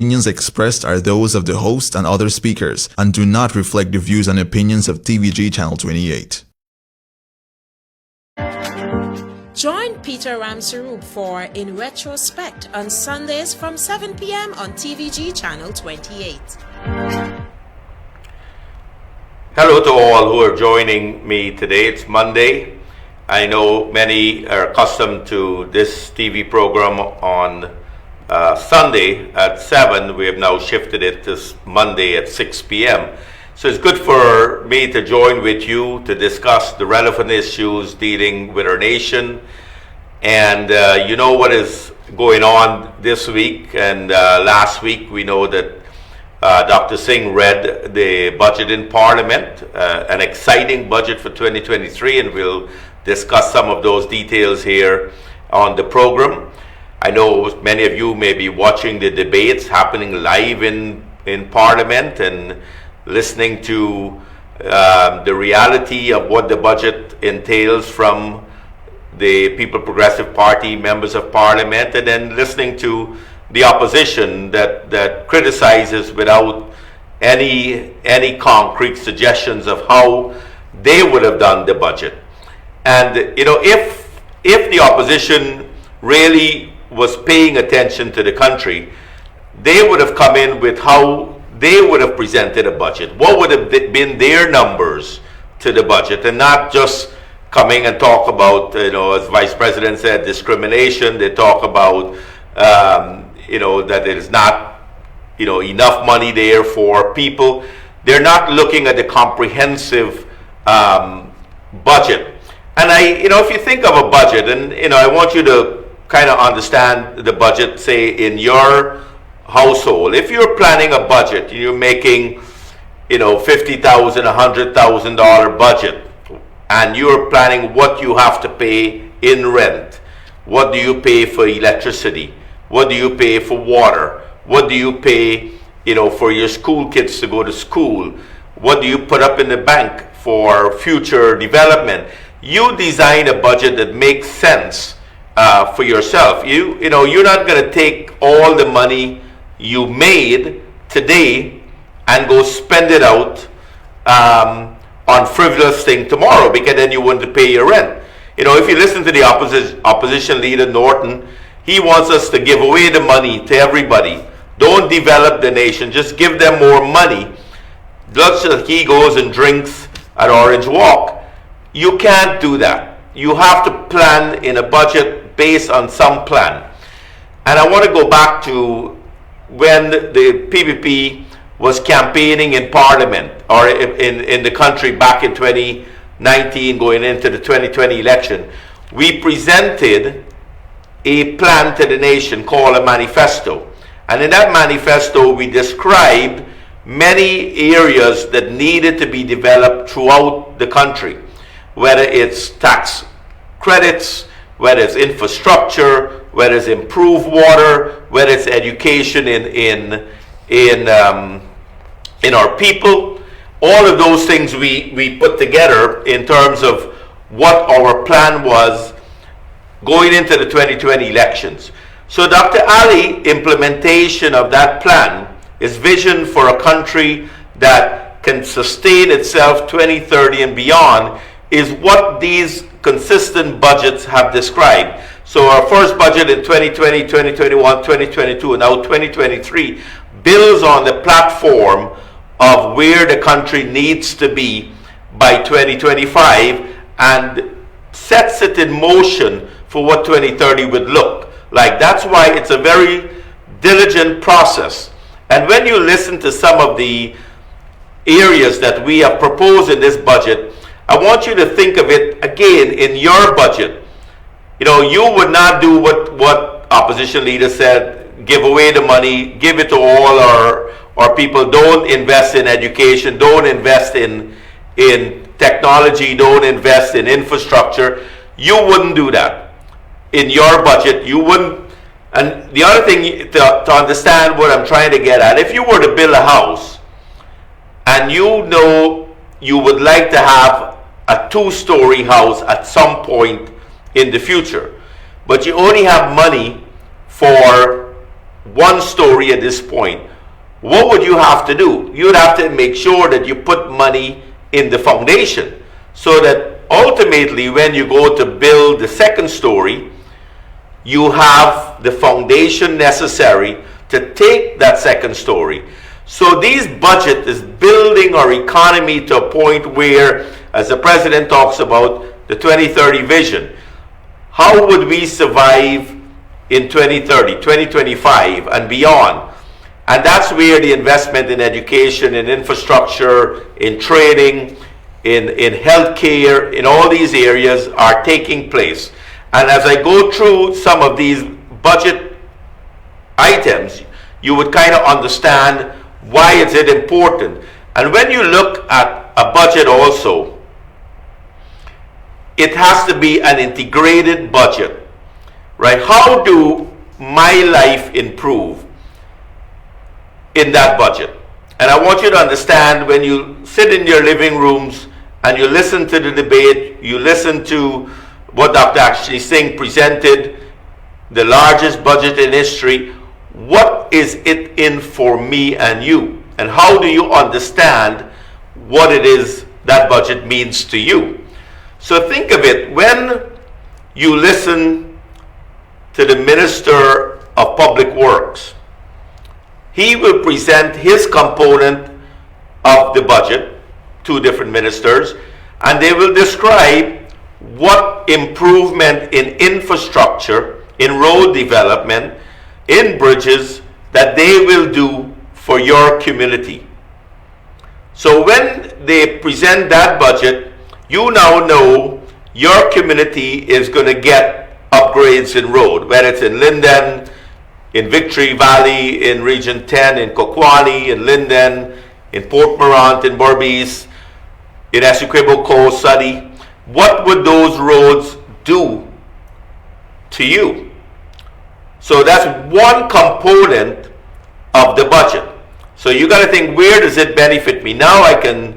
Opinions expressed are those of the host and other speakers and do not reflect the views and opinions of TVG Channel 28. Join Peter Ramsaroop for In Retrospect on Sundays from 7 p.m. on TVG Channel 28. Hello to all who are joining me today. It's Monday. I know many are accustomed to this TV program on Sunday at 7. We have now shifted it to Monday at 6 p.m. So it's good for me to join with you to discuss the relevant issues dealing with our nation. And you know what is going on this week and last week. We know that Dr. Singh read the budget in Parliament, an exciting budget for 2023, and we'll discuss some of those details here on the program. I know many of you may be watching the debates happening live in Parliament and listening to the reality of what the budget entails from the People Progressive Party members of Parliament, and then listening to the opposition that criticizes without any concrete suggestions of how they would have done the budget. And you know, if the opposition really was paying attention to the country, they would have come in with how they would have presented a budget. What would have been their numbers to the budget, and not just coming and talk about, you know, as Vice President said, discrimination. They talk about, you know, that there is not, you know, enough money there for people. They're not looking at the comprehensive budget. And you know, if you think of a budget, and you know, I want you to kind of understand the budget, say in your household. If you're planning a budget, you're making, you know, $50,000, $100,000 budget, and you're planning what you have to pay in rent. What do you pay for electricity? What do you pay for water? What do you pay, you know, for your school kids to go to school? What do you put up in the bank for future development? You design a budget that makes sense for yourself. You know, you're not going to take all the money you made today and go spend it out on frivolous thing tomorrow, because then you wouldn't pay your rent. You know, if you listen to the opposition leader Norton, he wants us to give away the money to everybody. Don't develop the nation, just give them more money. Just as he goes and drinks at Orange Walk. You can't do that. You have to plan in a budget based on some plan. And I want to go back to when the PPP was campaigning in Parliament or in the country back in 2019 going into the 2020 election. We presented a plan to the nation called a manifesto. And in that manifesto we described many areas that needed to be developed throughout the country, whether it's tax credits, whether it's infrastructure, whether it's improved water, whether it's education in our people. All of those things we put together in terms of what our plan was going into the 2020 elections. So Dr. Ali implementation of that plan, his vision for a country that can sustain itself 2030 and beyond, is what these consistent budgets have described. So our first budget in 2020, 2021, 2022, and now 2023 builds on the platform of where the country needs to be by 2025 and sets it in motion for what 2030 would look like. That's why it's a very diligent process. And when you listen to some of the areas that we have proposed in this budget, I want you to think of it again in your budget. You know, you would not do what opposition leaders said, give away the money, give it to all our people, don't invest in education, don't invest in technology, don't invest in infrastructure. You wouldn't do that. In your budget, you wouldn't. And the other thing to understand what I'm trying to get at, if you were to build a house and you know you would like to have a 2-story house at some point in the future, but you only have money for one story at this point, what would you have to do? You would have to make sure that you put money in the foundation so that ultimately when you go to build the second story, you have the foundation necessary to take that second story. So these budget is building our economy to a point where, as the president talks about the 2030 vision, how would we survive in 2030, 2025 and beyond? And that's where the investment in education, in infrastructure, in training, in healthcare, in all these areas are taking place. And as I go through some of these budget items, you would kind of understand why is it important. And when you look at a budget also, it has to be an integrated budget, right? How do my life improve in that budget? And I want you to understand, when you sit in your living rooms and you listen to the debate, you listen to what Dr. Ashley Singh presented, the largest budget in history, what is it in for me and you? And how do you understand what it is that budget means to you? So think of it, when you listen to the Minister of Public Works, he will present his component of the budget, two different ministers, and they will describe what improvement in infrastructure, in road development, in bridges that they will do for your community. So when they present that budget, you now know your community is going to get upgrades in road, whether it's in Linden, in Victory Valley, in Region 10, in Kokwani, in Linden, in Port Morant, in Berbice, in Essequibo, Suddy. What would those roads do to you? So that's one component of the budget. So you got to think, where does it benefit me? Now I can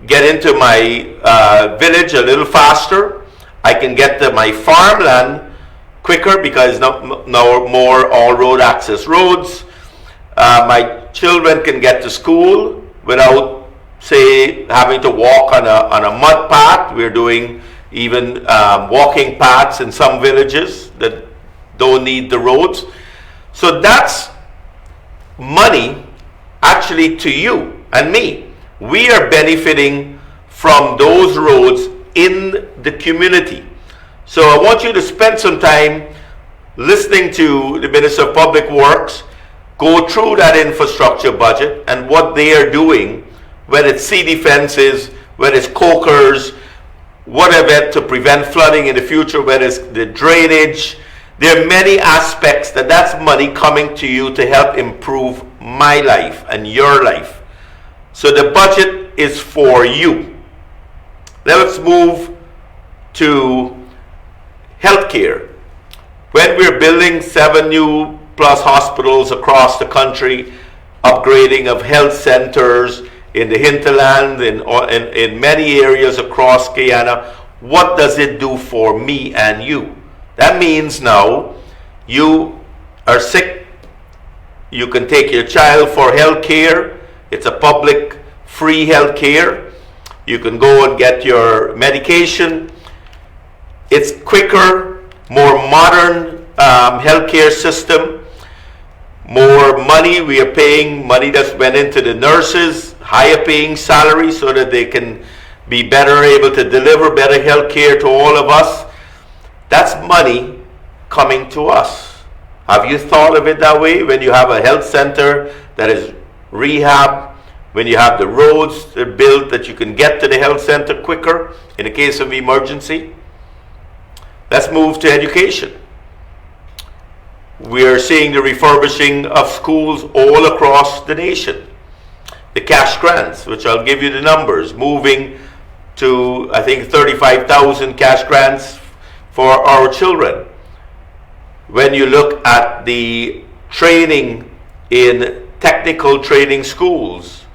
get into my village a little faster. I can get to my farmland quicker because now more all-road access roads. My children can get to school without, say, having to walk on a mud path. We're doing even walking paths in some villages that don't need the roads. So that's money actually to you and me. We are benefiting from those roads in the community. So I want you to spend some time listening to the Minister of Public Works, go through that infrastructure budget and what they are doing, whether it's sea defenses, whether it's cokers, whatever, to prevent flooding in the future, whether it's the drainage. There are many aspects that's money coming to you to help improve my life and your life. So the budget is for you. Now let's move to healthcare. When we're building 7 new plus hospitals across the country, upgrading of health centers in the hinterland, in many areas across Guyana, what does it do for me and you? That means now you are sick, you can take your child for health care. It's a public free health care. You can go and get your medication. It's quicker, more modern healthcare system. More money, we are paying money that's went into the nurses, higher paying salaries so that they can be better able to deliver better health care to all of us. That's money coming to us. Have you thought of it that way? When you have a health center that is rehab, when you have the roads that are built that you can get to the health center quicker in the case of emergency. Let's move to education. We are seeing the refurbishing of schools all across the nation. The cash grants, which I'll give you the numbers, moving to, I think, 35,000 cash grants for our children. When you look at the training in technical training schools,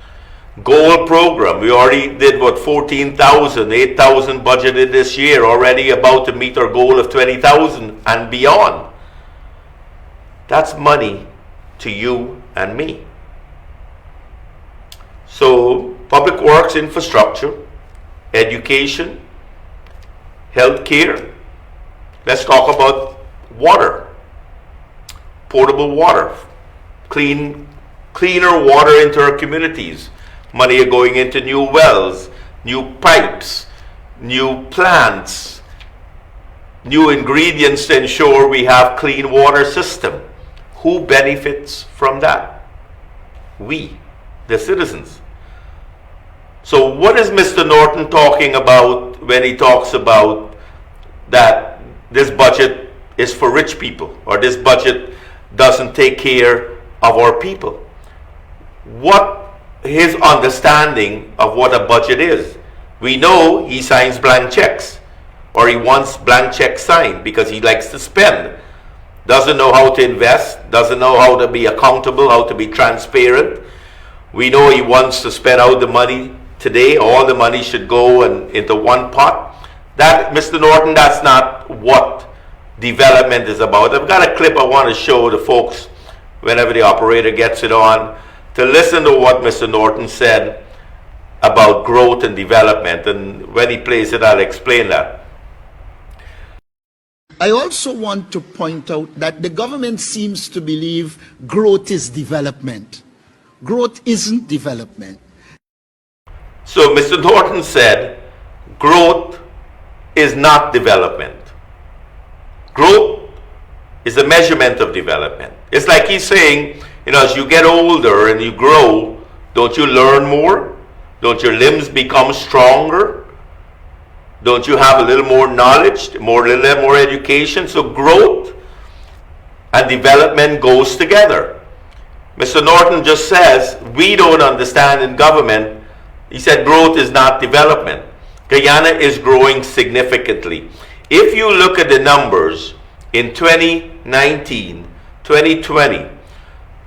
goal program, we already did 14,000, 8,000 budgeted this year, already about to meet our goal of 20,000 and beyond. That's money to you and me. So, public works infrastructure, education, healthcare. Let's talk about water, potable water, cleaner water into our communities. Money are going into new wells, new pipes, new plants, new ingredients to ensure we have clean water system. Who benefits from that? We, the citizens. So what is Mr. Norton talking about when he talks about that this budget is for rich people, or this budget doesn't take care of our people? What his understanding of what a budget is? We know he signs blank checks, or he wants blank checks signed because he likes to spend. Doesn't know how to invest, doesn't know how to be accountable, how to be transparent. We know he wants to spend out the money today. All the money should go into one pot. That, Mr. Norton, that's not what development is about. I've got a clip I want to show the folks whenever the operator gets it on, to listen to what Mr. Norton said about growth and development. And when he plays it, I'll explain that. I also want to point out that the government seems to believe growth is development. Growth isn't development. So Mr. Norton said growth is not development. Growth is a measurement of development. It's like he's saying, as you get older and you grow, don't you learn more? Don't your limbs become stronger? Don't you have a little more knowledge, a little more education? So growth and development goes together. Mr. Norton just says, we don't understand in government. He said growth is not development. Guyana is growing significantly. If you look at the numbers in 2019, 2020,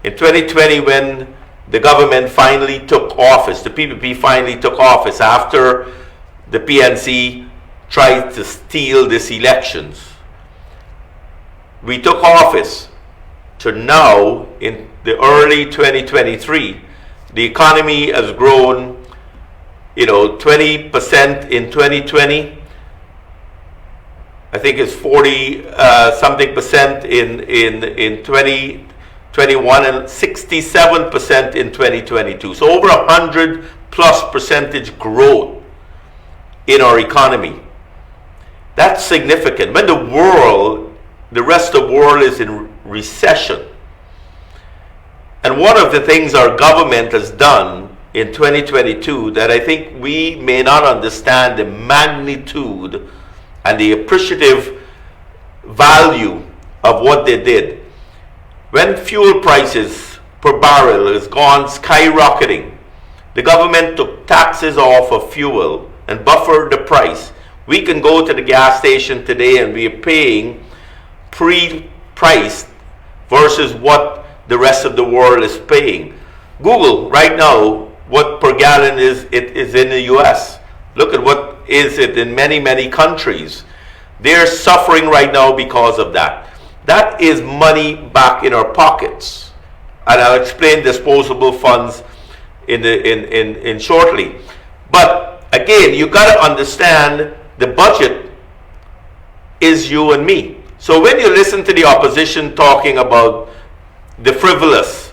in 2020 when the government finally took office, the PPP finally took office after the PNC tried to steal these elections. We took office to now, in the early 2023, the economy has grown 20% in 2020. I think it's 40 something percent in 2021 and 67% in 2022. So over 100+% growth in our economy. That's significant. When the rest of the world is in recession. And one of the things our government has done in 2022 that I think we may not understand the magnitude and the appreciative value of what they did. When fuel prices per barrel has gone skyrocketing, the government took taxes off of fuel and buffered the price. We can go to the gas station today and we are paying pre-priced versus what the rest of the world is paying. Google right now what per gallon it is in the US. Look at what is it in many, many countries. They're suffering right now because of that. That is money back in our pockets. And I'll explain disposable funds in shortly. But again, you got to understand the budget is you and me. So when you listen to the opposition talking about the frivolous,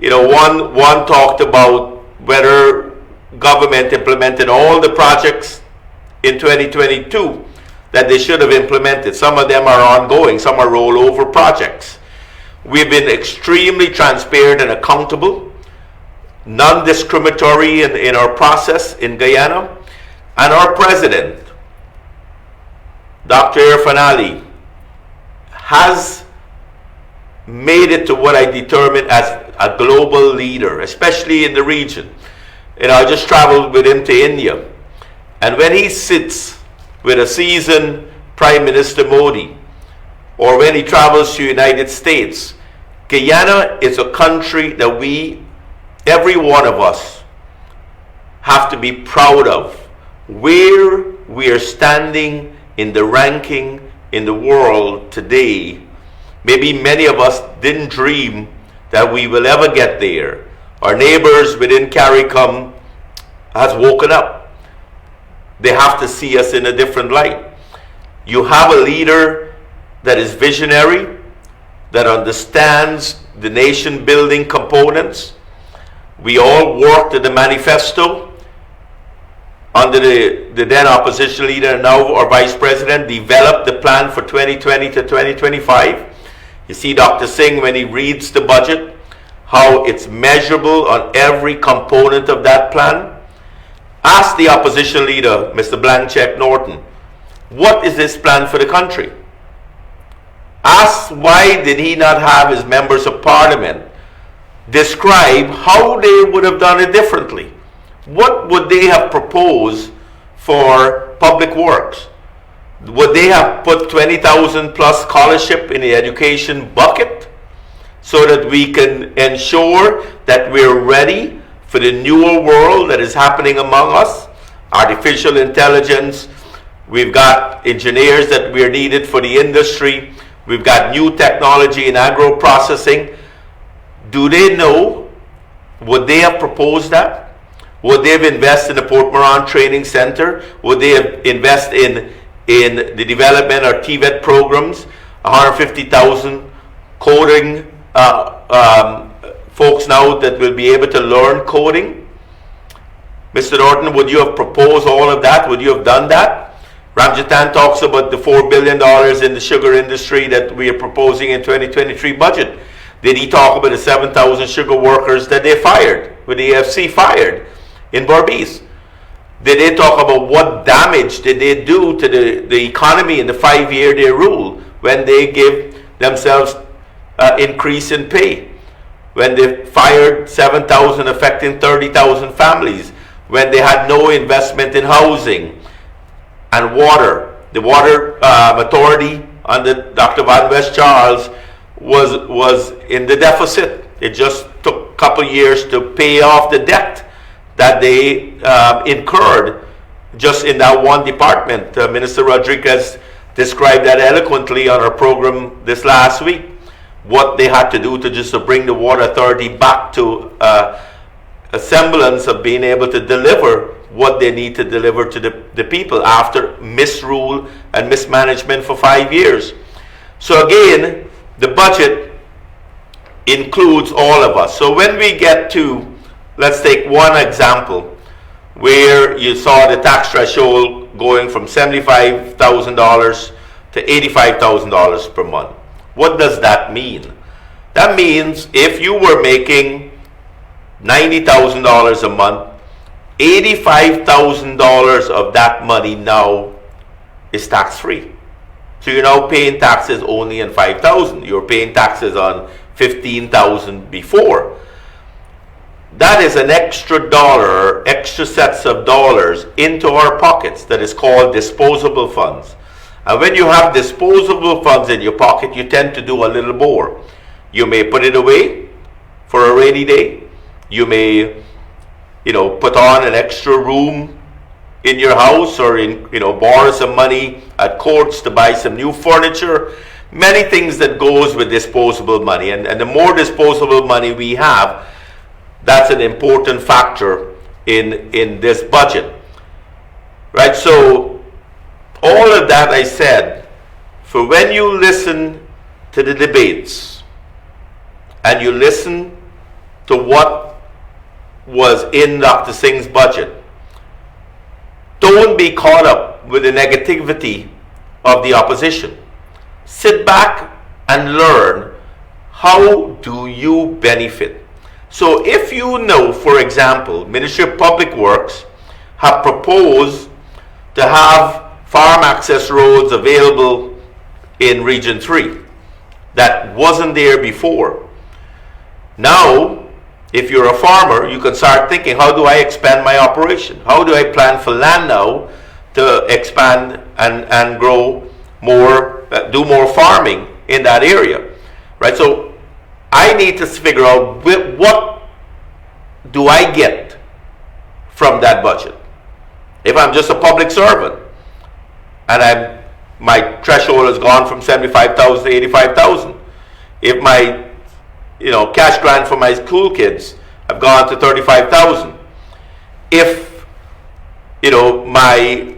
one talked about whether government implemented all the projects in 2022 that they should have implemented. Some of them are ongoing, some are rollover projects. We've been extremely transparent and accountable, non-discriminatory in our process in Guyana. And our president, Dr. Irfan Ali, has made it to what I determine as a global leader, especially in the region. I just traveled with him to India. And when he sits with a seasoned Prime Minister Modi, or when he travels to the United States, Guyana is a country that every one of us, have to be proud of. Where we are standing in the ranking in the world today, maybe many of us didn't dream that we will ever get there. Our neighbors within CARICOM has woken up. They have to see us in a different light. You have a leader that is visionary, that understands the nation building components. We all worked at the manifesto under the then opposition leader and now our vice president, developed the plan for 2020 to 2025. You see Dr. Singh, when he reads the budget, how it's measurable on every component of that plan. Ask the opposition leader, Mr. Blanchett Norton, what is this plan for the country? Ask why did he not have his members of parliament describe how they would have done it differently. What would they have proposed for public works? Would they have put 20,000 plus scholarship in the education bucket so that we can ensure that we're ready for the newer world that is happening among us? Artificial intelligence, we've got engineers that we're needed for the industry, we've got new technology in agro processing. Do they know? Would they have proposed that? Would they have invested in the Port Moran Training Center? Would they have invested in the development of TVET programs? 150,000 coding folks now that will be able to learn coding. Mr. Norton, would you have proposed all of that? Would you have done that? Ramjatan talks about the $4 billion in the sugar industry that we are proposing in 2023 budget. Did he talk about the 7,000 sugar workers that they fired, with the AFC fired in Berbice? Did they talk about what damage did they do to the economy in the 5-year they rule when they give themselves increase in pay? When they fired 7,000 affecting 30,000 families, when they had no investment in housing and water. The water authority under Dr. Van West Charles was in the deficit. It just took a couple years to pay off the debt that they incurred just in that one department. Minister Rodriguez described that eloquently on our program this last week, what they had to do to just to bring the water authority back to a semblance of being able to deliver what they need to deliver to the people after misrule and mismanagement for 5 years. So again, the budget includes all of us. So when we get to, let's take one example where you saw the tax threshold going from $75,000 to $85,000 per month. What does that mean? That means if you were making $90,000 a month, $85,000 of that money now is tax-free. So you're now paying taxes only on $5,000. You're paying taxes on $15,000 before. That is an extra dollar, extra sets of dollars into our pockets that is called disposable funds. And when you have disposable funds in your pocket, you tend to do a little more. You may put it away for a rainy day. You may, put on an extra room in your house, or borrow some money at Courts to buy some new furniture. Many things that goes with disposable money. And the more disposable money we have, that's an important factor in this budget. Right? So all of that I said, for when you listen to the debates and you listen to what was in Dr. Singh's budget, don't be caught up with the negativity of the opposition. Sit back and learn, how do you benefit? So if you know, for example, Ministry of Public Works have proposed to have farm access roads available in Region 3 that wasn't there before. Now, if you're a farmer, you can start thinking, how do I expand my operation? How do I plan for land now to expand and grow more, do more farming in that area, right? So I need to figure out what do I get from that budget. If I'm just a public servant and my threshold has gone from 75,000 to 85,000, if my cash grant for my school kids have gone to 35,000. If, my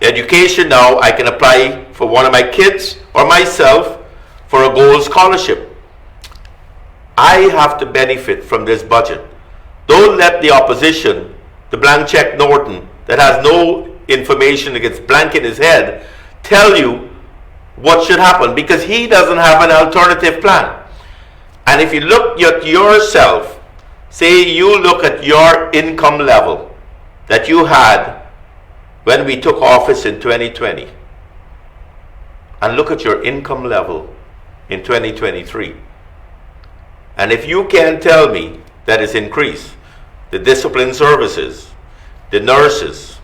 education now, I can apply for one of my kids or myself for a gold scholarship. I have to benefit from this budget. Don't let the opposition, the blank check Norton, that has no information, that gets blank in his head, tell you what should happen, because he doesn't have an alternative plan. And if you look at yourself, say you look at your income level that you had when we took office in 2020, and look at your income level in 2023. And if you can tell me that it's increased, the discipline services, the nurses,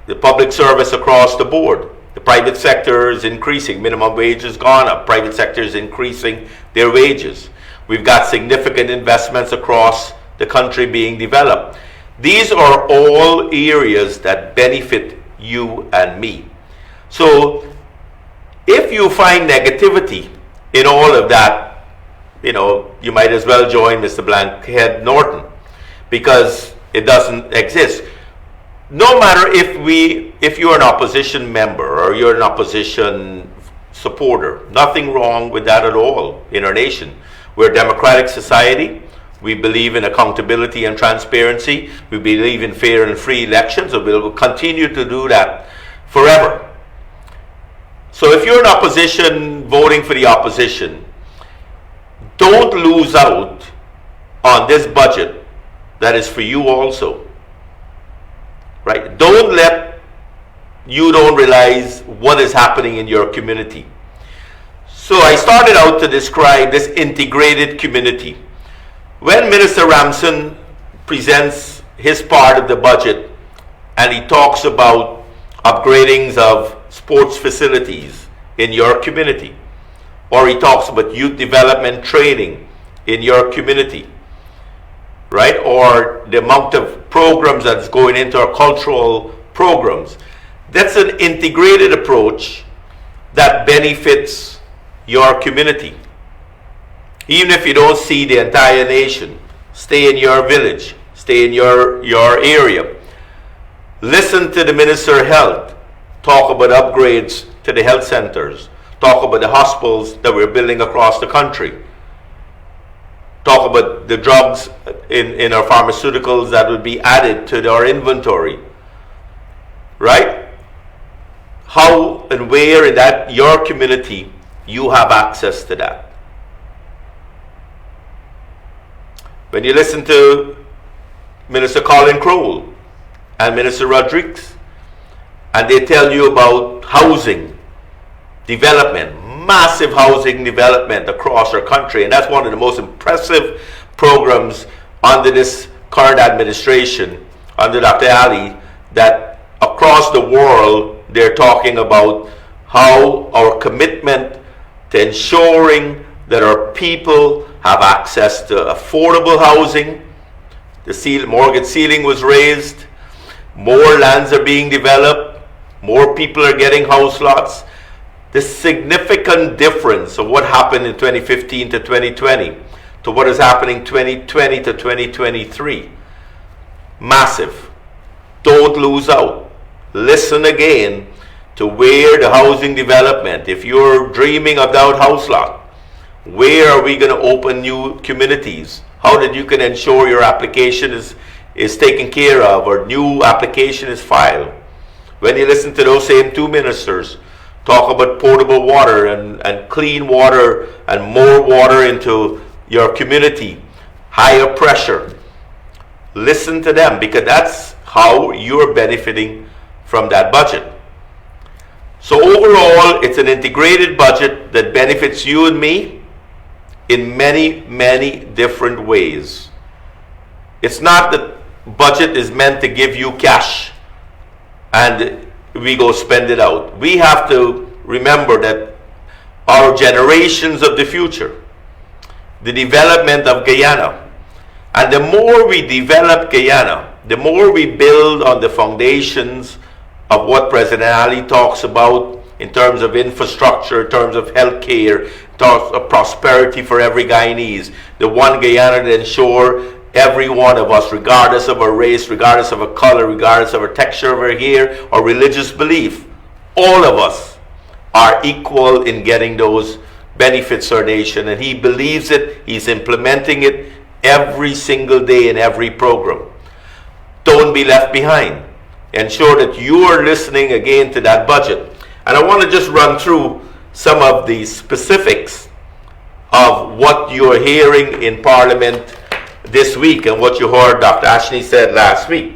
the public service across the board, the private sector is increasing, minimum wage has gone up, private sector is increasing their wages. We've got significant investments across the country being developed. These are all areas that benefit you and me. So if you find negativity in all of that, you might as well join Mr. Blankhead Norton, because it doesn't exist. No matter if you're an opposition member or you're an opposition supporter, nothing wrong with that at all in our nation. We're a democratic society. We believe in accountability and transparency. We believe in fair and free elections, and we'll continue to do that forever. So if you're an opposition voting for the opposition, don't lose out on this budget that is for you also. Right? Don't realize what is happening in your community. So I started out to describe this integrated community. When Minister Ramson presents his part of the budget and he talks about upgradings of sports facilities in your community, or he talks about youth development training in your community, right? Or the amount of programs that's going into our cultural programs. That's an integrated approach that benefits your community. Even if you don't see the entire nation, stay in your village, stay in your area. Listen to the Minister of Health talk about upgrades to the health centers, talk about the hospitals that we're building across the country, talk about the drugs in our pharmaceuticals that would be added to our inventory, right? How and where in that your community you have access to that. When you listen to Minister Colin Crowell and Minister Rodriguez, and they tell you about housing development, massive housing development across our country, and that's one of the most impressive programs under this current administration, under Dr. Ali, that across the world they're talking about how our commitment to ensuring that our people have access to affordable housing. The mortgage ceiling was raised, more lands are being developed, more people are getting house lots. The significant difference of what happened in 2015 to 2020 to what is happening 2020 to 2023. Massive. Don't lose out. Listen again to where the housing development, if you're dreaming of that house lot, where are we going to open new communities? How that you can ensure your application is taken care of, or new application is filed. When you listen to those same two ministers talk about potable water and clean water and more water into your community, higher pressure, listen to them, because that's how you're benefiting from that budget. So overall, it's an integrated budget that benefits you and me in many, many different ways. It's not that budget is meant to give you cash and we go spend it out. We have to remember that our generations of the future, the development of Guyana, and the more we develop Guyana, the more we build on the foundations of what President Ali talks about in terms of infrastructure, in terms of healthcare, in thoughts of prosperity for every Guyanese. The one Guyana to ensure every one of us, regardless of our race, regardless of our color, regardless of our texture of our hair or religious belief, all of us are equal in getting those benefits to our nation. And he believes it. He's implementing it every single day in every program. Don't be left behind. Ensure that you are listening again to that budget. And I want to just run through some of the specifics of what you're hearing in Parliament this week and what you heard Dr. Ashley said last week.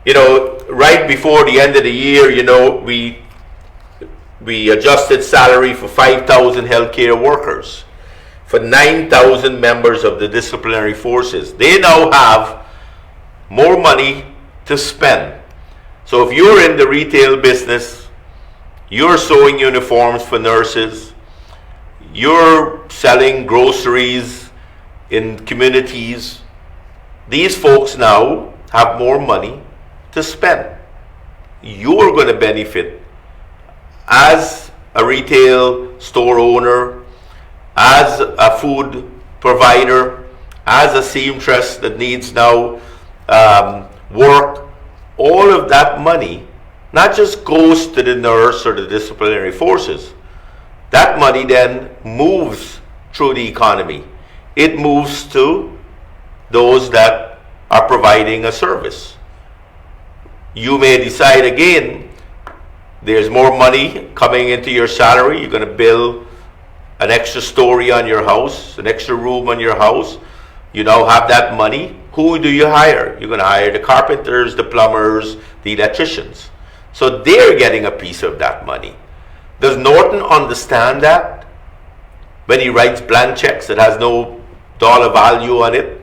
You know, right before the end of the year, you know, we adjusted salary for 5,000 healthcare workers, for 9,000 members of the disciplinary forces. They now have more money to spend. So if you're in the retail business, you're sewing uniforms for nurses, you're selling groceries in communities, these folks now have more money to spend. You're going to benefit as a retail store owner, as a food provider, as a seamstress that needs now work. All of that money not just goes to the nurse or the disciplinary forces. That money then moves through the economy. It moves to those that are providing a service. You may decide again, there's more money coming into your salary. You're going to build an extra story on your house, an extra room on your house. You now have that money. Who do you hire? You're going to hire the carpenters, the plumbers, the electricians. So they're getting a piece of that money. Does Norton understand that? When he writes blank checks that has no dollar value on it?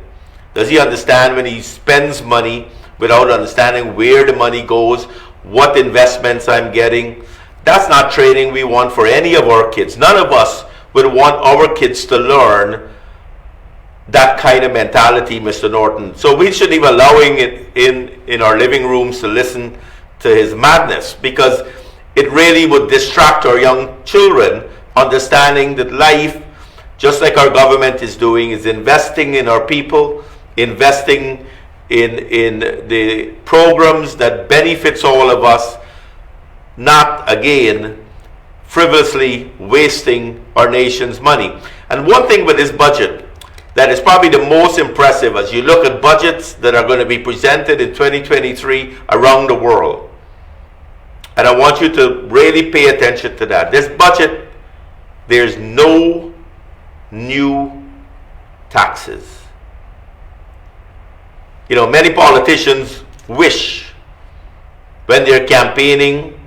Does he understand when he spends money without understanding where the money goes, what investments I'm getting? That's not training we want for any of our kids. None of us would want our kids to learn that kind of mentality, Mr. Norton. So we shouldn't even allowing it in our living rooms to listen to his madness, because it really would distract our young children, understanding that life, just like our government is doing, is investing in our people, investing in the programs that benefits all of us, not again frivolously wasting our nation's money. And one thing with this budget that is probably the most impressive as you look at budgets that are going to be presented in 2023 around the world, and I want you to really pay attention to that. This budget, there's no new taxes. You know, many politicians wish when they're campaigning,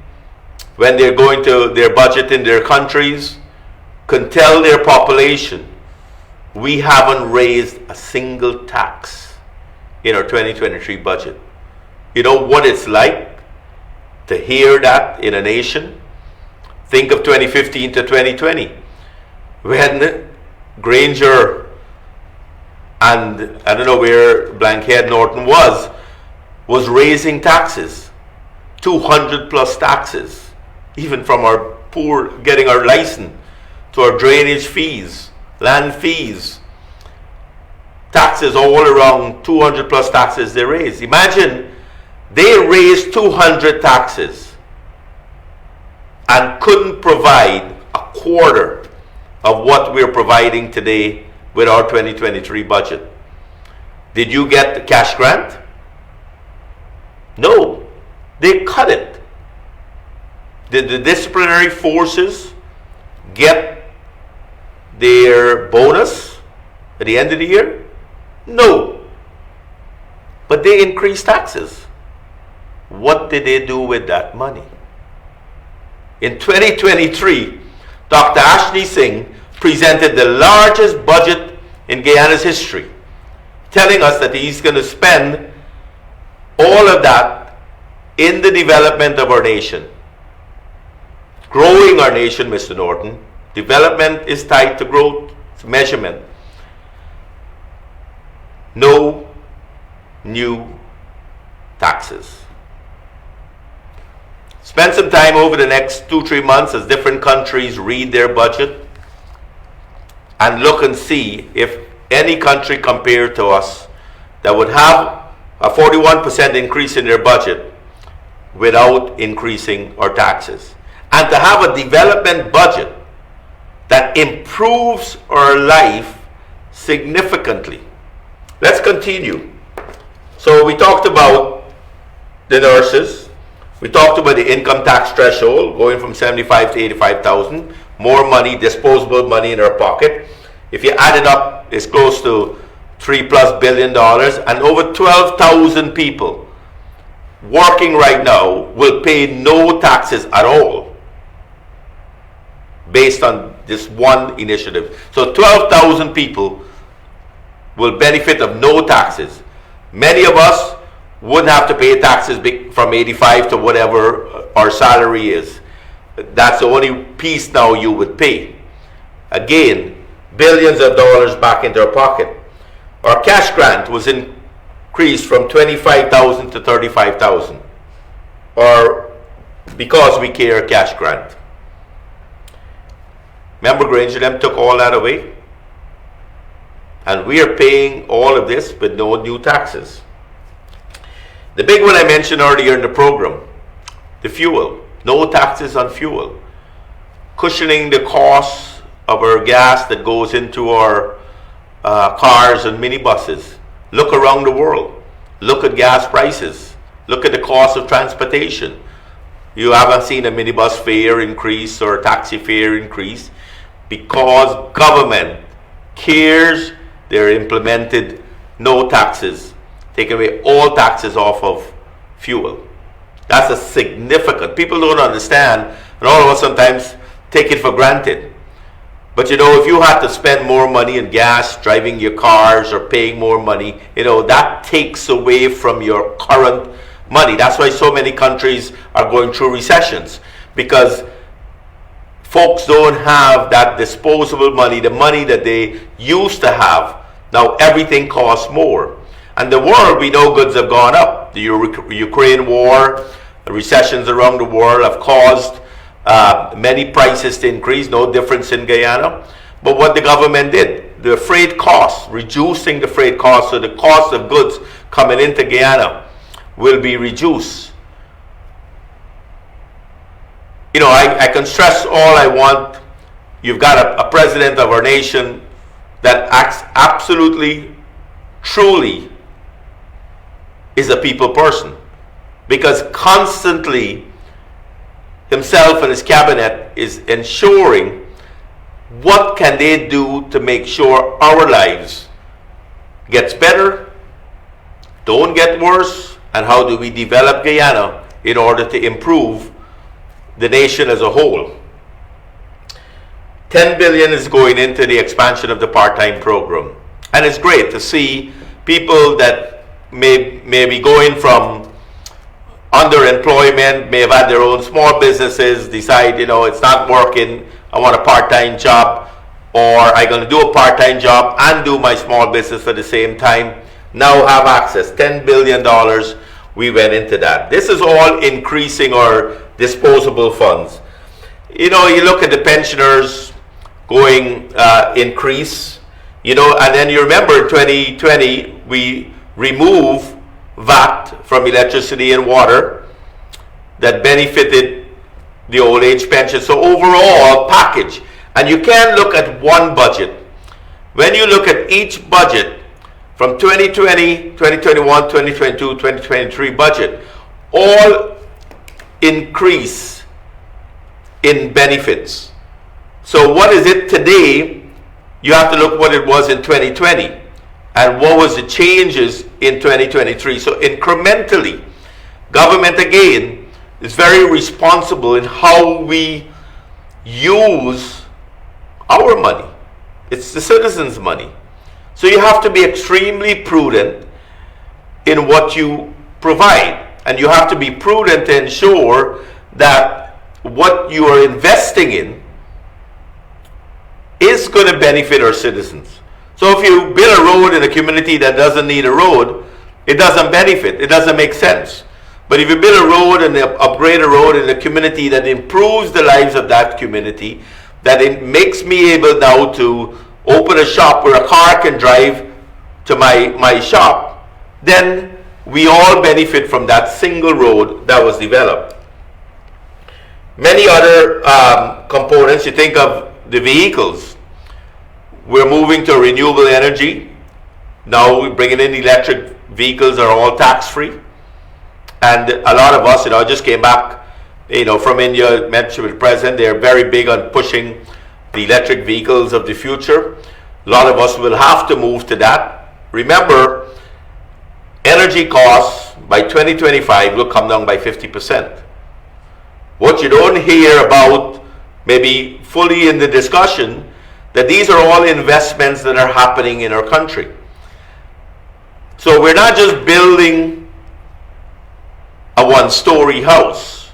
when they're going to their budget in their countries, can tell their population, we haven't raised a single tax in our 2023 budget. You know what it's like to hear that in a nation? Think of 2015 to 2020, when Granger and I don't know where Blankhead Norton was raising taxes, 200 plus taxes, even from our poor getting our license, to our drainage fees, land fees, taxes all around, 200 plus taxes they raised. Imagine they raised 200 taxes and couldn't provide a quarter of what we're providing today with our 2023 budget. Did you get the cash grant? No, they cut it. Did the disciplinary forces get their bonus at the end of the year? No. But they increased taxes. What did they do with that money? In 2023, Dr. Ashley Singh presented the largest budget in Guyana's history, telling us that he's going to spend all of that in the development of our nation. Growing our nation, Mr. Norton. Development is tied to growth, it's measurement. No new taxes. Spend some time over the next 2-3 months as different countries read their budget and look and see if any country compared to us that would have a 41% increase in their budget without increasing our taxes. And to have a development budget that improves our life significantly. Let's continue. So we talked about the nurses. We talked about the income tax threshold going from 75 to 85,000. More money, disposable money in our pocket. If you add it up, it's close to $3+ billion, and over 12,000 people working right now will pay no taxes at all based on this one initiative. So 12,000 people will benefit of no taxes. Many of us wouldn't have to pay taxes from 85 to whatever our salary is. That's the only piece now you would pay. Again, billions of dollars back into our pocket. Our cash grant was increased from 25,000 to 35,000, or because we care cash grant. Remember, Granger them took all that away, and we are paying all of this with no new taxes. The big one I mentioned earlier in the program, the fuel, no taxes on fuel, cushioning the costs of our gas that goes into our cars and minibuses. Look around the world. Look at gas prices. Look at the cost of transportation. You haven't seen a minibus fare increase or a taxi fare increase because government cares. They're implemented no taxes, take away all taxes off of fuel. That's a significant. People don't understand, and all of us sometimes take it for granted. But you know, if you had to spend more money in gas, driving your cars, or paying more money, you know, that takes away from your current money. That's why so many countries are going through recessions, because folks don't have that disposable money, the money that they used to have. Now everything costs more. And the world, we know goods have gone up. The Ukraine war, the recessions around the world have caused many prices to increase, no difference in Guyana. But what the government did, the freight costs, reducing the freight costs, so the cost of goods coming into Guyana will be reduced. You know, I can stress all I want. You've got a president of our nation that acts absolutely, truly is a people person, because constantly himself and his cabinet is ensuring what can they do to make sure our lives gets better, don't get worse, and how do we develop Guyana in order to improve the nation as a whole. 10 billion is going into the expansion of the part-time program, and it's great to see people that may be going from underemployment, may have had their own small businesses, decide, you know, it's not working, I want a part-time job, or I'm going to do a part-time job and do my small business at the same time, now have access. $10 billion we went into that. This is all increasing our disposable funds. You know, you look at the pensioners going increase, you know, and then you remember in 2020 we remove VAT from electricity and water that benefited the old age pension. So overall package, and you can't look at one budget. When you look at each budget from 2020, 2021, 2022, 2023 budget, all increase in benefits. So what is it today? You have to look what it was in 2020 and what was the changes in 2023. So incrementally, government again is very responsible in how we use our money. It's the citizens' money. So you have to be extremely prudent in what you provide, and you have to be prudent to ensure that what you are investing in is going to benefit our citizens. So if you build a road in a community that doesn't need a road, it doesn't benefit, it doesn't make sense. But if you build a road and upgrade a road in a community that improves the lives of that community, that it makes me able now to open a shop where a car can drive to my shop, then we all benefit from that single road that was developed. Many other components, you think of the vehicles. We're moving to renewable energy. Now we're bringing in electric vehicles are all tax-free. And a lot of us, just came back, from India, mentioned with the president, they're very big on pushing the electric vehicles of the future. A lot of us will have to move to that. Remember, energy costs by 2025 will come down by 50%. What you don't hear about, maybe fully in the discussion, that these are all investments that are happening in our country. So we're not just building a one-story house.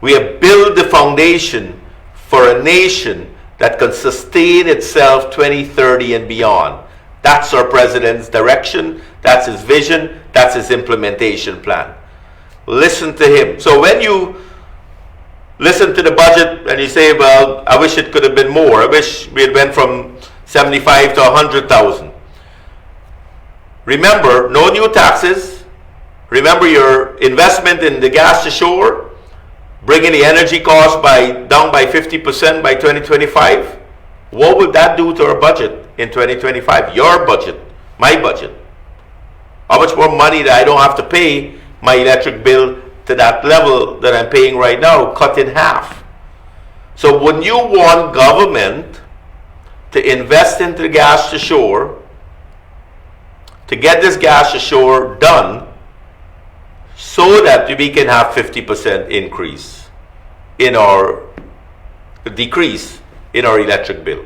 We have built the foundation for a nation that can sustain itself 2030 and beyond. That's our president's direction, that's his vision, that's his implementation plan. Listen to him. So when you listen to the budget and you say, well, I wish it could have been more. I wish we had went from 75 to 100,000. Remember, no new taxes. Remember your investment in the gas to shore, bringing the energy cost down by 50% by 2025. What would that do to our budget in 2025? Your budget, my budget. How much more money that I don't have to pay my electric bill to that level that I'm paying right now, cut in half. So when you want government to invest into the gas to shore, to get this gas to shore done, so that we can have 50% increase in our decrease in our electric bill.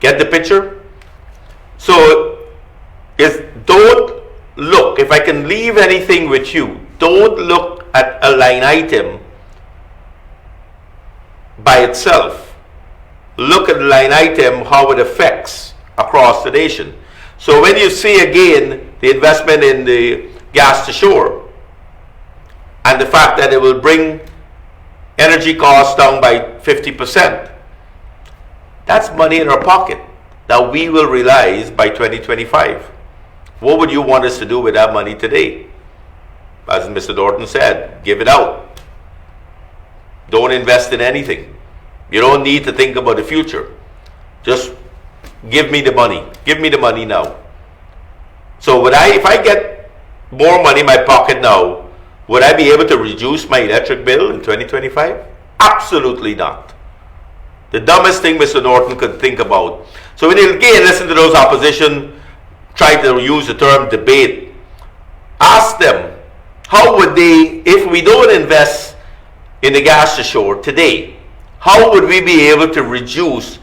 Get the picture? So don't look, if I can leave anything with you, don't look at a line item by itself. Look at the line item, how it affects across the nation. So when you see again the investment in the gas to shore and the fact that it will bring energy costs down by 50%, that's money in our pocket that we will realize by 2025. What would you want us to do with that money today? As Mr. Norton said, give it out. Don't invest in anything. You don't need to think about the future. Just give me the money. Give me the money now. So if I get more money in my pocket now, would I be able to reduce my electric bill in 2025? Absolutely not. The dumbest thing Mr. Norton could think about. So when you again listen to those opposition try to use the term debate, ask them, how would they, if we don't invest in the gas to shore today, how would we be able to reduce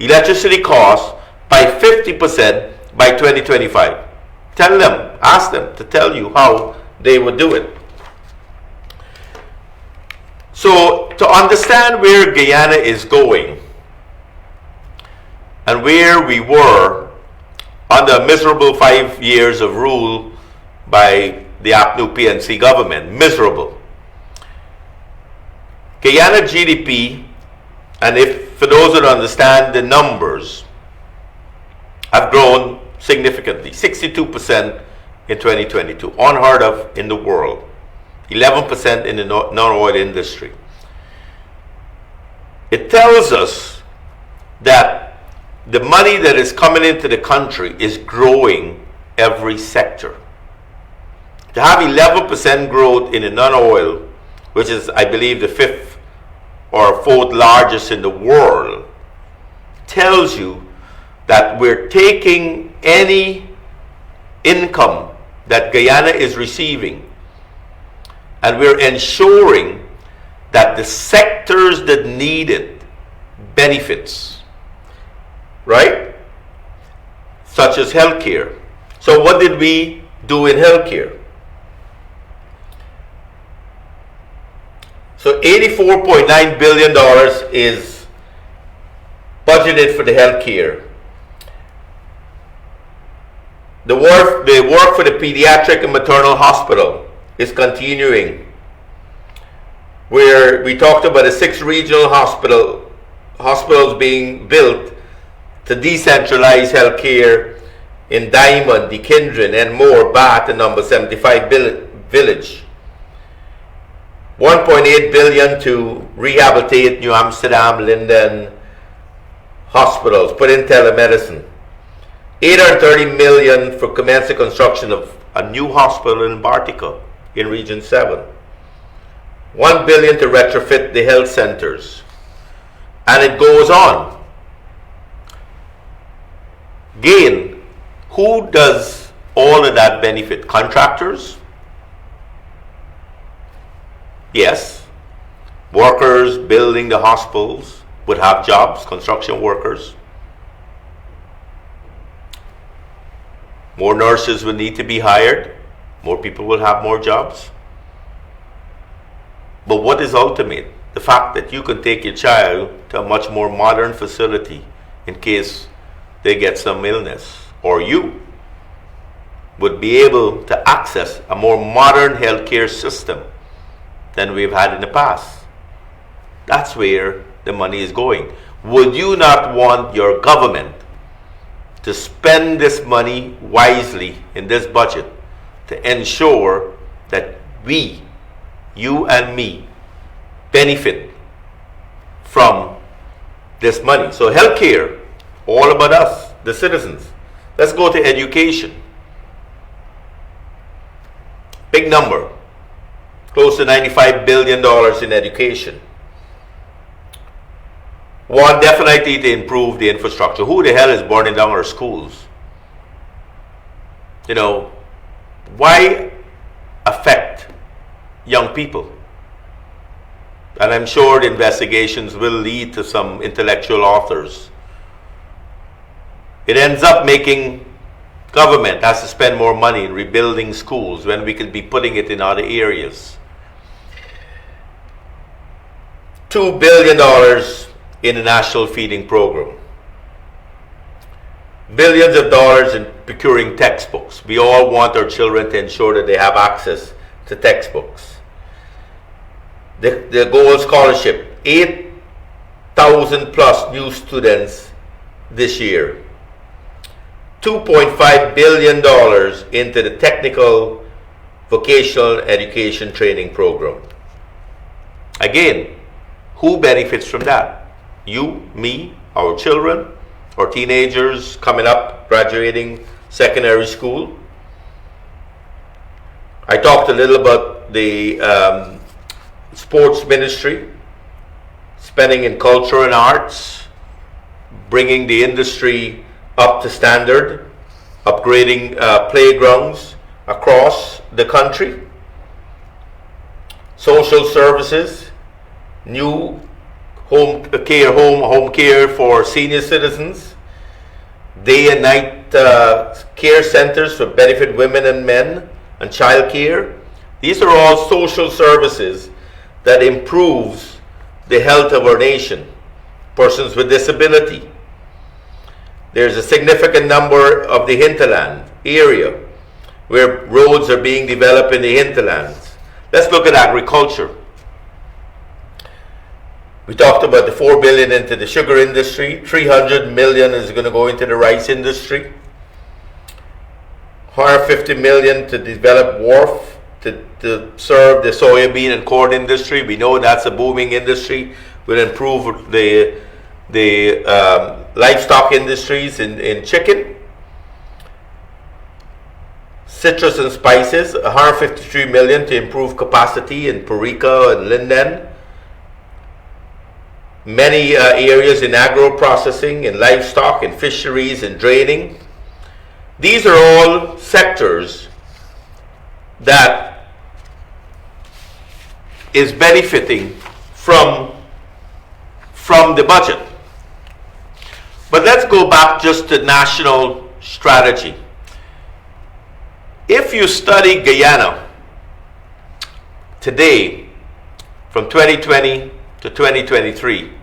electricity costs by 50% by 2025? Tell them, ask them to tell you how they would do it. So to understand where Guyana is going and where we were under a miserable 5 years of rule by the APNU PNC government, miserable. Guyana GDP, and if for those that understand the numbers, have grown significantly, 62% in 2022, unheard of in the world, 11% in the non-oil industry. It tells us that the money that is coming into the country is growing every sector. To have 11% growth in the non-oil, which is, I believe, the 5th or 4th largest in the world, tells you that we're taking any income that Guyana is receiving and we're ensuring that the sectors that need it benefits, right? Such as healthcare. So what did we do in healthcare? So $84.9 billion is budgeted for the healthcare. The work for the pediatric and maternal hospital is continuing, where we talked about the 6 regional hospitals being built to decentralize healthcare in Diamond, Deakindren, and more, Bath, and number 75 Village. 1.8 billion to rehabilitate New Amsterdam, Linden hospitals, put in telemedicine. 830 million for commence the construction of a new hospital in Bartica in Region 7. 1 billion to retrofit the health centers. And it goes on. Again, who does all of that benefit? Contractors? Yes. Workers building the hospitals would have jobs, construction workers. More nurses will need to be hired. More people will have more jobs. But what is ultimate? The fact that you can take your child to a much more modern facility in case they get some illness, or you would be able to access a more modern healthcare system than we've had in the past. That's where the money is going. Would you not want your government to spend this money wisely in this budget to ensure that we, you and me, benefit from this money? So healthcare, all about us, the citizens. Let's go to education. Big number, close to $95 billion in education. One, definitely to improve the infrastructure. Who the hell is burning down our schools? You know, why affect young people? And I'm sure the investigations will lead to some intellectual authors. It ends up making government has to spend more money in rebuilding schools when we could be putting it in other areas. $2 billion in a national feeding program. Billions of dollars in procuring textbooks. We all want our children to ensure that they have access to textbooks. The Gold Scholarship, 8,000 plus new students this year. $2.5 billion into the technical vocational education training program. Again, who benefits from that? You, me, our children, or teenagers coming up, graduating secondary school. I talked a little about the sports ministry, spending in culture and arts, bringing the industry up to standard, upgrading playgrounds across the country, social services, new home care for senior citizens, day and night care centers for benefit women and men, and child care. These are all social services that improves the health of our nation. Persons with disability. There's a significant number of the hinterland area where roads are being developed in the hinterlands. Let's look at agriculture. We talked about the $4 billion into the sugar industry. $300 million is going to go into the rice industry. $150 million to develop wharf to serve the soybean and corn industry. We know that's a booming industry. Will improve the livestock industries in chicken. Citrus and spices, $153 million to improve capacity in Paprika and Linden. Many areas in agro-processing, in livestock, in fisheries, and draining. These are all sectors that is benefiting from the budget. But let's go back just to national strategy. If you study Guyana today, from 2020 to 2023,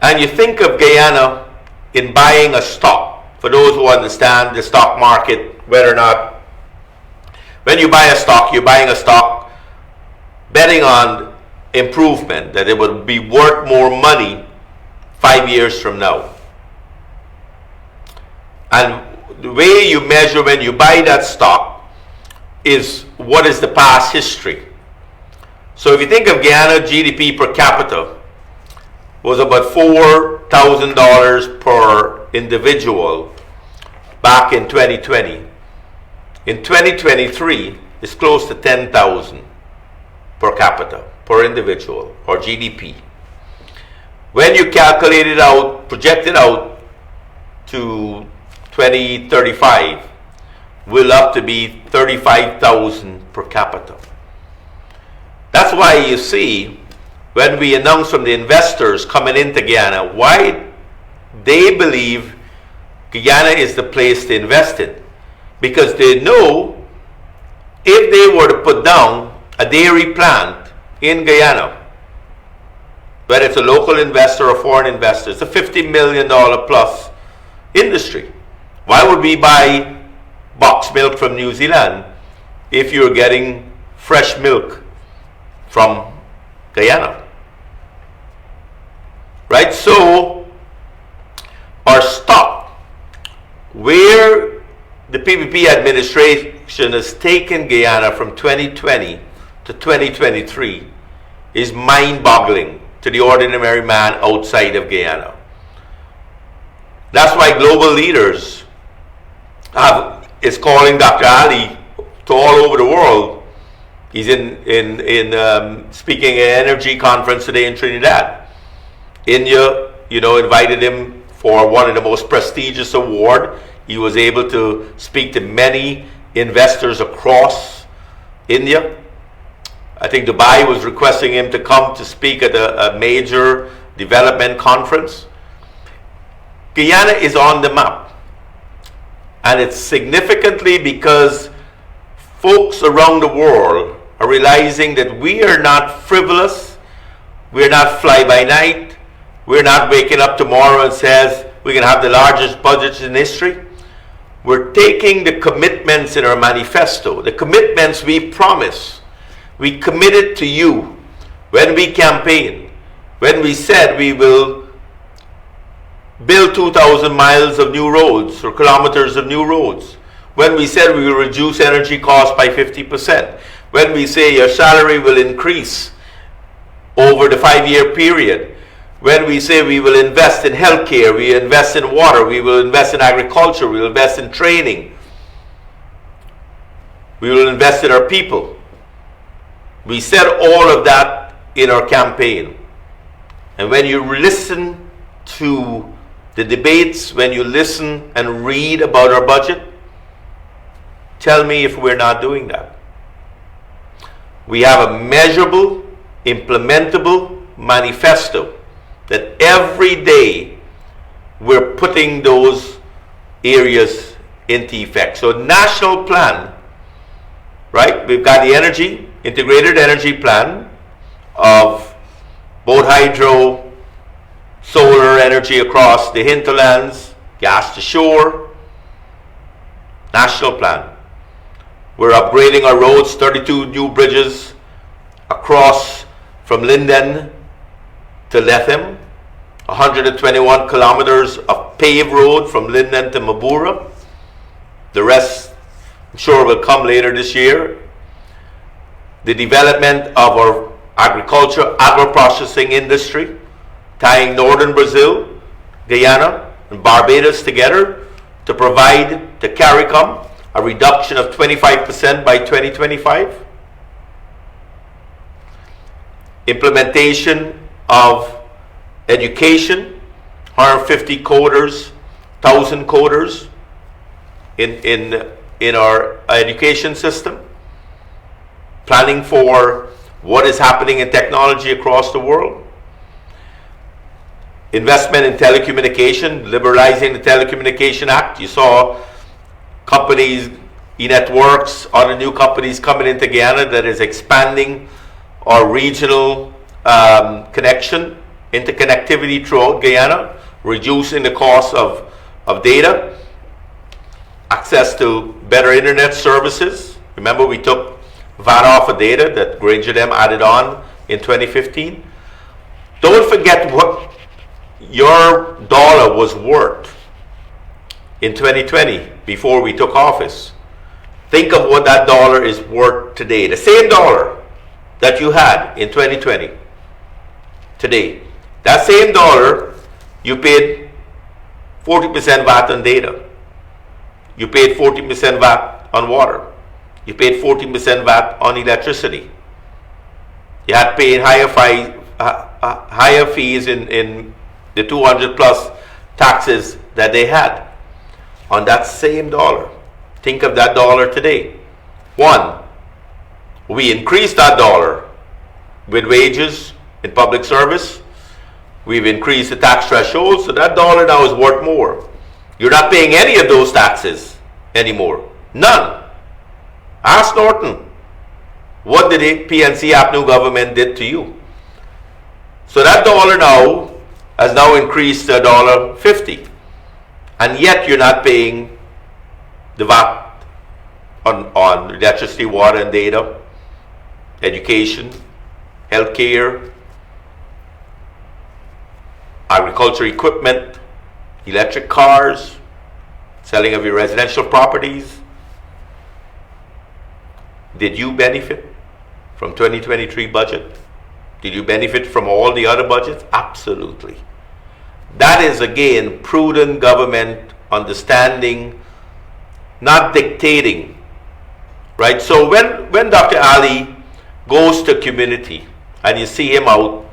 and you think of Guyana in buying a stock for those who understand the stock market, whether or not when you buy a stock, you're buying a stock betting on improvement, that it would be worth more money 5 years from now. And the way you measure when you buy that stock is what is the past history. So if you think of Guyana, GDP per capita was about $4,000 per individual back in 2020. In 2023, it's close to 10,000 per capita, per individual, or GDP. When you calculate it out, project it out to 2035, will up to be 35,000 per capita. That's why you see, when we announce from the investors coming into Guyana, why they believe Guyana is the place to invest in. Because they know if they were to put down a dairy plant in Guyana, whether it's a local investor or foreign investor, it's a $50 million plus industry. Why would we buy box milk from New Zealand if you're getting fresh milk from Guyana? Right? So our stock, where the PPP administration has taken Guyana from 2020 to 2023, is mind-boggling to the ordinary man outside of Guyana. That's why global leaders is calling Dr. Ali to all over the world. He's speaking at an energy conference today in Trinidad. India, invited him for one of the most prestigious award. He was able to speak to many investors across India. I think Dubai was requesting him to come to speak at a major development conference. Guyana is on the map. And it's significantly because folks around the world are realizing that we are not frivolous, we're not fly-by-night, we're not waking up tomorrow and says we can have the largest budgets in history. We're taking the commitments in our manifesto, the commitments we promise. We committed to you when we campaigned, when we said we will build 2,000 miles of new roads or kilometers of new roads, when we said we will reduce energy costs by 50%, when we say your salary will increase over the 5-year period, when we say we will invest in healthcare, we invest in water, we will invest in agriculture, we will invest in training, we will invest in our people. We said all of that in our campaign. And when you listen to the debates, when you listen and read about our budget, tell me if we're not doing that. We have a measurable, implementable manifesto that every day we're putting those areas into effect. So national plan, right? We've got the integrated energy plan of both hydro, solar energy across the hinterlands, gas to shore, national plan. We're upgrading our roads, 32 new bridges across from Linden to Lethem, 121 kilometers of paved road from Linden to Mabura. The rest, I'm sure, will come later this year. The development of our agriculture, agro-processing industry, tying northern Brazil, Guyana, and Barbados together to provide to CARICOM a reduction of 25% by 2025. Implementation of education, 150 coders, 1,000 coders in our education system. Planning for what is happening in technology across the world. Investment in telecommunication, liberalizing the Telecommunication Act. You saw companies, eNetworks, other new companies coming into Guyana that is expanding our regional interconnectivity throughout Guyana, reducing the cost of data, access to better internet services. Remember, we took VAT off of data that Granger them added on in 2015. Don't forget what your dollar was worth in 2020 before we took office. Think of what that dollar is worth today. The same dollar that you had in 2020 today. That same dollar, you paid 40% VAT on data. You paid 40% VAT on water. You paid 14% VAT on electricity. You had paid higher fees in the 200 plus taxes that they had on that same dollar. Think of that dollar today. One, we increased that dollar with wages in public service. We've increased the tax threshold, so that dollar now is worth more. You're not paying any of those taxes anymore. None. Ask Norton. What did the PNC APNU government did to you? So that dollar now has now increased to $1.50. And yet you're not paying the VAT on electricity, water, and data, education, healthcare, agriculture equipment, electric cars, selling of your residential properties. Did you benefit from 2023 budget? Did you benefit from all the other budgets? Absolutely. That is again prudent government understanding, not dictating, right? So when Dr. Ali goes to community and you see him out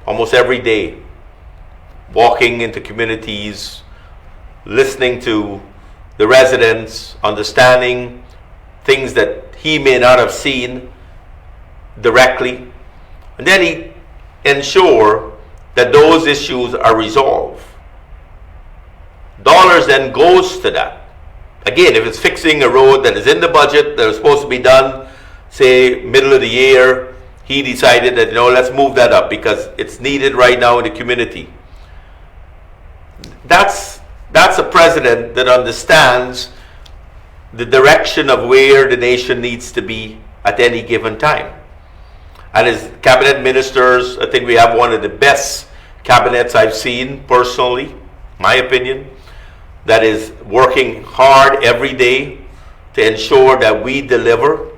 almost every day, walking into communities, listening to the residents, understanding things that he may not have seen directly, and then he ensure that those issues are resolved. Dollars then goes to that. Again, if it's fixing a road that is in the budget that was supposed to be done, say middle of the year, he decided that, let's move that up because it's needed right now in the community. That's a president that understands the direction of where the nation needs to be at any given time. And as cabinet ministers, I think we have one of the best cabinets I've seen personally, my opinion, that is working hard every day to ensure that we deliver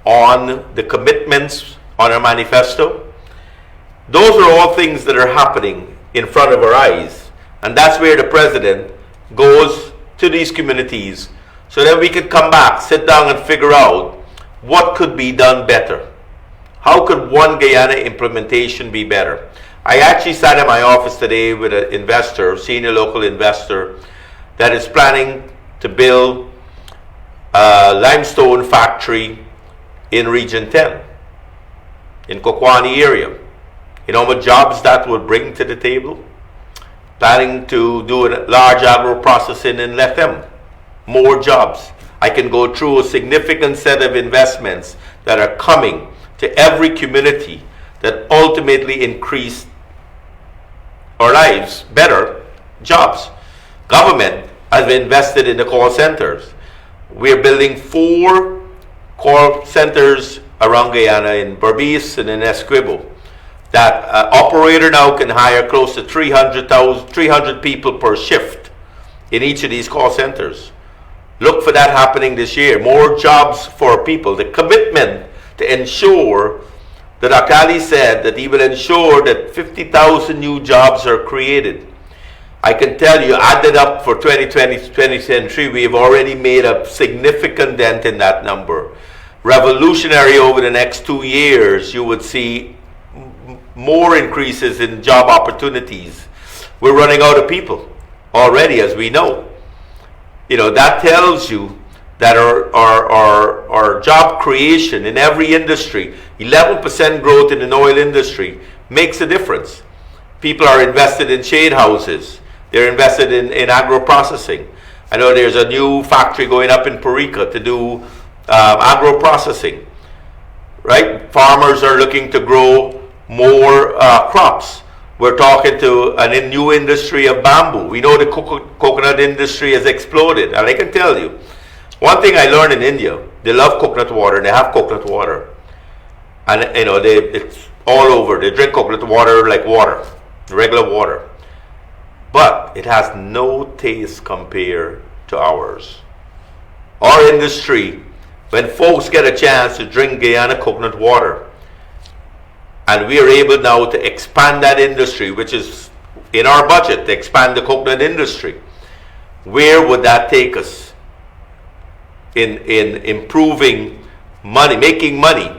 on the commitments on our manifesto. Those are all things that are happening in front of our eyes. And that's where the president goes to these communities so that we could come back, sit down and figure out what could be done better. How could One Guyana implementation be better? I actually sat in my office today with an investor, senior local investor, that is planning to build a limestone factory in Region 10, in Kokwani area. You know how much jobs that would bring to the table? Planning to do a large agro processing in Lethem. More jobs. I can go through a significant set of investments that are coming to every community that ultimately increase our lives better, jobs. Government has invested in the call centers. We're building 4 call centers around Guyana, in Berbice and in Esquibo. That operator now can hire close to 300 people per shift in each of these call centers. Look for that happening this year. More jobs for people. The commitment to ensure that Dr. Ali said that he will ensure that 50,000 new jobs are created. I can tell you, added up for 2020-2023, we have already made a significant dent in that number. Revolutionary over the next 2 years, you would see more increases in job opportunities. We're running out of people already, as we know. That tells you that our job creation in every industry, 11% growth in the oil industry, makes a difference. People are invested in shade houses. They're invested in agro-processing. I know there's a new factory going up in Parika to do agro-processing, right? Farmers are looking to grow more crops. We're talking to a new industry of bamboo. We know the coconut industry has exploded. And I can tell you, one thing I learned in India, they love coconut water and they have coconut water. And you know, it's all over. They drink coconut water like water, regular water. But it has no taste compared to ours. Our industry, when folks get a chance to drink Guyana coconut water, and we are able now to expand that industry, which is in our budget, to expand the coconut industry. Where would that take us in improving money, making money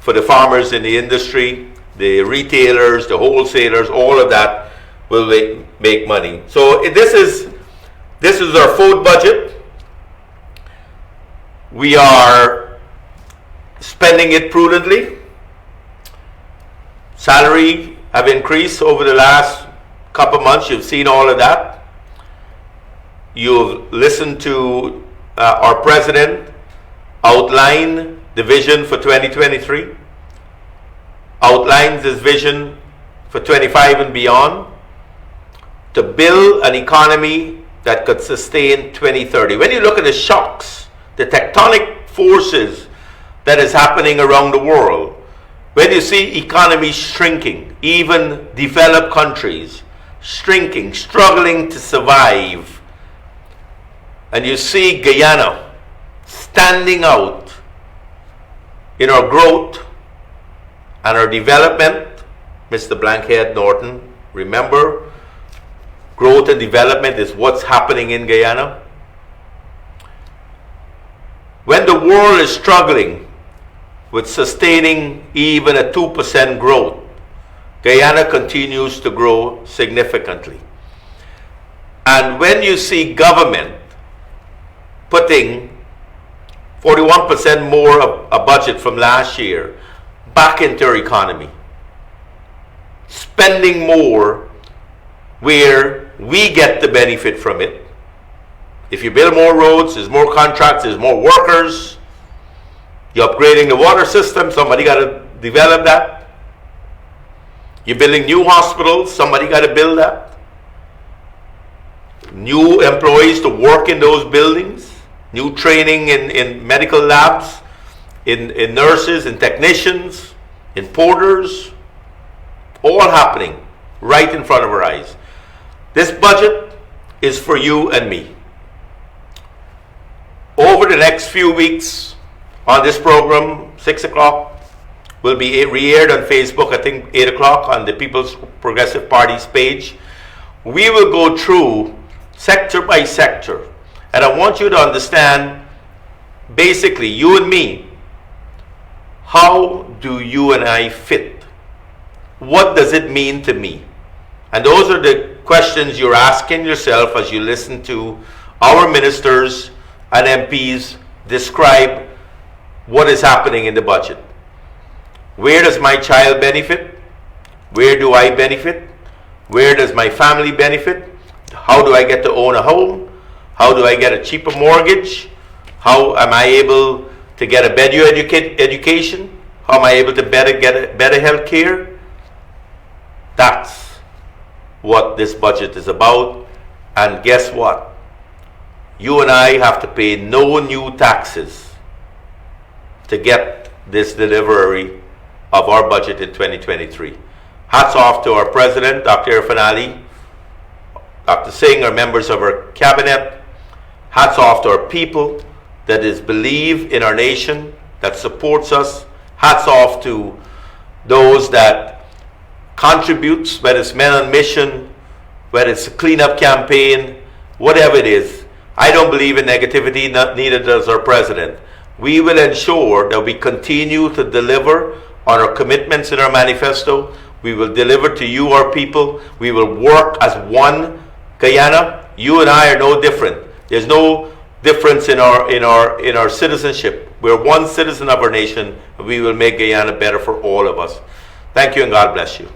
for the farmers in the industry, the retailers, the wholesalers, all of that will make money. So this is our food budget. We are spending it prudently. Salary have increased over the last couple of months. You've seen all of that. You've listened to our president outline the vision for 2023, outlines his vision for 25 and beyond, to build an economy that could sustain 2030. When you look at the shocks, the tectonic forces that is happening around the world, when you see economies shrinking, even developed countries shrinking, struggling to survive, and you see Guyana standing out in our growth and our development, Mr. Blankhead Norton, remember, growth and development is what's happening in Guyana. When the world is struggling with sustaining even a 2% growth, Guyana continues to grow significantly. And when you see government putting 41% more of a budget from last year back into our economy, spending more where we get the benefit from it. If you build more roads, there's more contracts, there's more workers. You're upgrading the water system, somebody got to develop that. You're building new hospitals, somebody got to build that. New employees to work in those buildings, new training in medical labs, in nurses, in technicians, in porters, all happening right in front of our eyes. This budget is for you and me. Over the next few weeks, on this program, 6 o'clock, will be re-aired on Facebook, I think 8 o'clock on the People's Progressive Party's page. We will go through sector by sector. And I want you to understand, basically, you and me, how do you and I fit? What does it mean to me? And those are the questions you're asking yourself as you listen to our ministers and MPs describe what is happening in the budget. Where does my child benefit? Where do I benefit? Where does my family benefit? How do I get to own a home? How do I get a cheaper mortgage? How am I able to get a better education? How am I able to get better health care? That's what this budget is about. And guess what? You and I have to pay no new taxes to get this delivery of our budget in 2023. Hats off to our President, Dr. Irfan Ali, Dr. Singh, our members of our cabinet. Hats off to our people that believe in our nation, that supports us. Hats off to those that contributes, whether it's Men on Mission, whether it's a cleanup campaign, whatever it is. I don't believe in negativity, neither does our President. We will ensure that we continue to deliver on our commitments in our manifesto. We will deliver to you, our people. We will work as one Guyana. You and I are no different. There's no difference in our citizenship. We're one citizen of our nation, and we will make Guyana better for all of us. Thank you, and God bless you.